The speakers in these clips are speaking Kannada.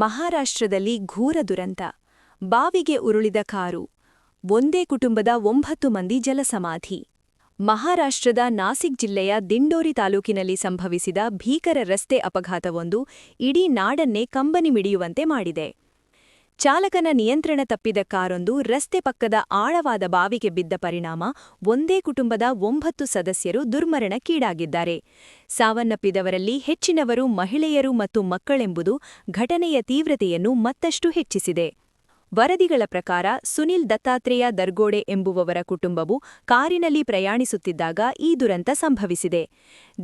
ಮಹಾರಾಷ್ಟ್ರದಲ್ಲಿ ಘೋರ ದುರಂತ. ಬಾವಿಗೆ ಉರುಳಿದ ಕಾರು. ಒಂದೇ ಕುಟುಂಬದ 9 ಮಂದಿ ಜಲಸಮಾಧಿ. ಮಹಾರಾಷ್ಟ್ರದ ನಾಸಿಕ್ ಜಿಲ್ಲೆಯ ದಿಂಡೋರಿ ತಾಲೂಕಿನಲ್ಲಿ ಸಂಭವಿಸಿದ ಭೀಕರ ರಸ್ತೆ ಅಪಘಾತವೊಂದು ಇಡೀ ನಾಡನ್ನೇ ಕಂಬನಿ ಮಿಡಿಯುವಂತೆ ಮಾಡಿದೆ. ಚಾಲಕನ ನಿಯಂತ್ರಣ ತಪ್ಪಿದ ಕಾರೊಂದು ರಸ್ತೆ ಪಕ್ಕದ ಆಳವಾದ ಬಾವಿಗೆ ಬಿದ್ದ ಪರಿಣಾಮ ಒಂದೇ ಕುಟುಂಬದ 9 ಸದಸ್ಯರು ದುರ್ಮರಣಕ್ಕೀಡಾಗಿದ್ದಾರೆ. ಸಾವನ್ನಪ್ಪಿದವರಲ್ಲಿ ಹೆಚ್ಚಿನವರು ಮಹಿಳೆಯರು ಮತ್ತು ಮಕ್ಕಳೆಂಬುದು ಘಟನೆಯ ತೀವ್ರತೆಯನ್ನು ಮತ್ತಷ್ಟು ಹೆಚ್ಚಿಸಿದೆ. ವರದಿಗಳ ಪ್ರಕಾರ ಸುನಿಲ್ ದತ್ತಾತ್ರೇಯ ದರ್ಗೋಡೆ ಎಂಬುವವರ ಕುಟುಂಬವು ಕಾರಿನಲ್ಲಿ ಪ್ರಯಾಣಿಸುತ್ತಿದ್ದಾಗ ಈ ದುರಂತ ಸಂಭವಿಸಿದೆ.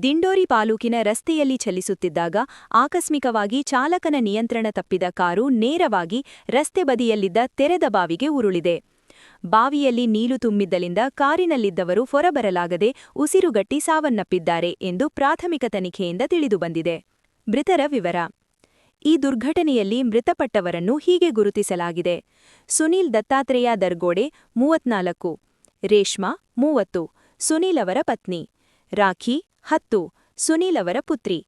ದಿಂಡೋರಿ ತಾಲೂಕಿನ ರಸ್ತೆಯಲ್ಲಿ ಚಲಿಸುತ್ತಿದ್ದಾಗ ಆಕಸ್ಮಿಕವಾಗಿ ಚಾಲಕನ ನಿಯಂತ್ರಣ ತಪ್ಪಿದ ಕಾರು ನೇರವಾಗಿ ರಸ್ತೆ ಬದಿಯಲ್ಲಿದ್ದ ತೆರೆದ ಬಾವಿಗೆ ಉರುಳಿದೆ. ಬಾವಿಯಲ್ಲಿ ನೀರು ತುಂಬಿದ್ದರಿಂದ ಕಾರಿನಲ್ಲಿದ್ದವರು ಹೊರಬರಲಾಗದೆ ಉಸಿರುಗಟ್ಟಿ ಸಾವನ್ನಪ್ಪಿದ್ದಾರೆ ಎಂದು ಪ್ರಾಥಮಿಕ ತನಿಖೆಯಿಂದ ತಿಳಿದುಬಂದಿದೆ. ಮೃತರ ವಿವರ. ಈ ದುರ್ಘಟನೆಯಲ್ಲಿ ಮೃತಪಟ್ಟವರನ್ನು ಹೀಗೆ ಗುರುತಿಸಲಾಗಿದೆ. ಸುನಿಲ್ ದತ್ತಾತ್ರೇಯ ದರ್ಗೋಡೆ 34, ರೇಷ್ಮಾ 30, ಸುನಿಲ್ ಅವರ ಪತ್ನಿ, ರಾಖಿ 10, ಸುನಿಲ್ ಅವರ ಪುತ್ರಿ,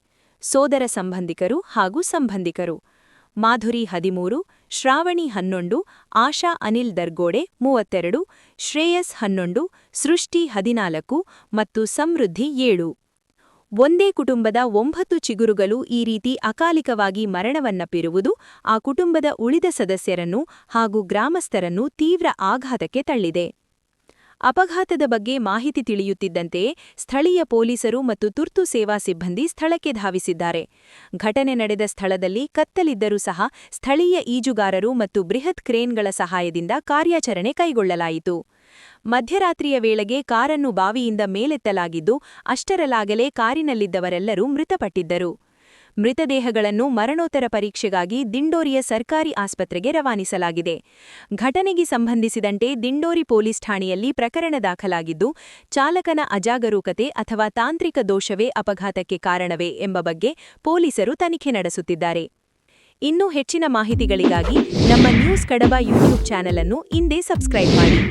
ಸೋದರ ಸಂಬಂಧಿಕರು ಹಾಗೂ ಸಂಬಂಧಿಕರು, ಮಾಧುರಿ 13, ಶ್ರಾವಣಿ 11, ಆಶಾ ಅನಿಲ್ ದರ್ಗೋಡೆ 32, ಶ್ರೇಯಸ್ 11, ಸೃಷ್ಟಿ 14 ಮತ್ತು ಸಮೃದ್ಧಿ 7. ಒಂದೇ ಕುಟುಂಬದ 9 ಚಿಗುರುಗಳು ಈ ರೀತಿ ಅಕಾಲಿಕವಾಗಿ ಮರಣವನ್ನಪ್ಪಿರುವುದು ಆ ಕುಟುಂಬದ ಉಳಿದ ಸದಸ್ಯರನ್ನು ಹಾಗೂ ಗ್ರಾಮಸ್ಥರನ್ನು ತೀವ್ರ ಆಘಾತಕ್ಕೆ ತಳ್ಳಿದೆ. ಅಪಘಾತದ ಬಗ್ಗೆ ಮಾಹಿತಿ ತಿಳಿಯುತ್ತಿದ್ದಂತೆಯೇ ಸ್ಥಳೀಯ ಪೊಲೀಸರು ಮತ್ತು ತುರ್ತು ಸೇವಾ ಸಿಬ್ಬಂದಿ ಸ್ಥಳಕ್ಕೆ ಧಾವಿಸಿದ್ದಾರೆ. ಘಟನೆ ನಡೆದ ಸ್ಥಳದಲ್ಲಿ ಕತ್ತಲಿದ್ದರೂ ಸಹ ಸ್ಥಳೀಯ ಈಜುಗಾರರು ಮತ್ತು ಬೃಹತ್ ಕ್ರೇನ್ಗಳ ಸಹಾಯದಿಂದ ಕಾರ್ಯಾಚರಣೆ ಕೈಗೊಳ್ಳಲಾಯಿತು. ಮಧ್ಯರಾತ್ರಿಯ ವೇಳೆಗೆ ಕಾರನ್ನು ಬಾವಿಯಿಂದ ಮೇಲೆತ್ತಲಾಗಿದ್ದು, ಅಷ್ಟರಲ್ಲಾಗಲೇ ಕಾರಿನಲ್ಲಿದ್ದವರೆಲ್ಲರೂ ಮೃತಪಟ್ಟಿದ್ದರು. ಮೃತದೇಹಗಳನ್ನು ಮರಣೋತ್ತರ ಪರೀಕ್ಷೆಗಾಗಿ ದಿಂಡೋರಿಯ ಸರ್ಕಾರಿ ಆಸ್ಪತ್ರೆಗೆ ರವಾನಿಸಲಾಗಿದೆ. ಘಟನೆಗೆ ಸಂಬಂಧಿಸಿದಂತೆ ದಿಂಡೋರಿ ಪೊಲೀಸ್ ಠಾಣೆಯಲ್ಲಿ ಪ್ರಕರಣ ದಾಖಲಾಗಿದ್ದು, ಚಾಲಕನ ಅಜಾಗರೂಕತೆ ಅಥವಾ ತಾಂತ್ರಿಕ ದೋಷವೇ ಅಪಘಾತಕ್ಕೆ ಕಾರಣವೇ ಎಂಬ ಬಗ್ಗೆ ಪೊಲೀಸರು ತನಿಖೆ ನಡೆಸುತ್ತಿದ್ದಾರೆ. ಇನ್ನೂ ಹೆಚ್ಚಿನ ಮಾಹಿತಿಗಳಿಗಾಗಿ ನಮ್ಮ ನ್ಯೂಸ್ ಕಡಬ ಯೂಟ್ಯೂಬ್ ಚಾನೆಲ್ ಅನ್ನು ಇಂದೇ ಸಬ್ಸ್ಕ್ರೈಬ್ ಮಾಡಿ.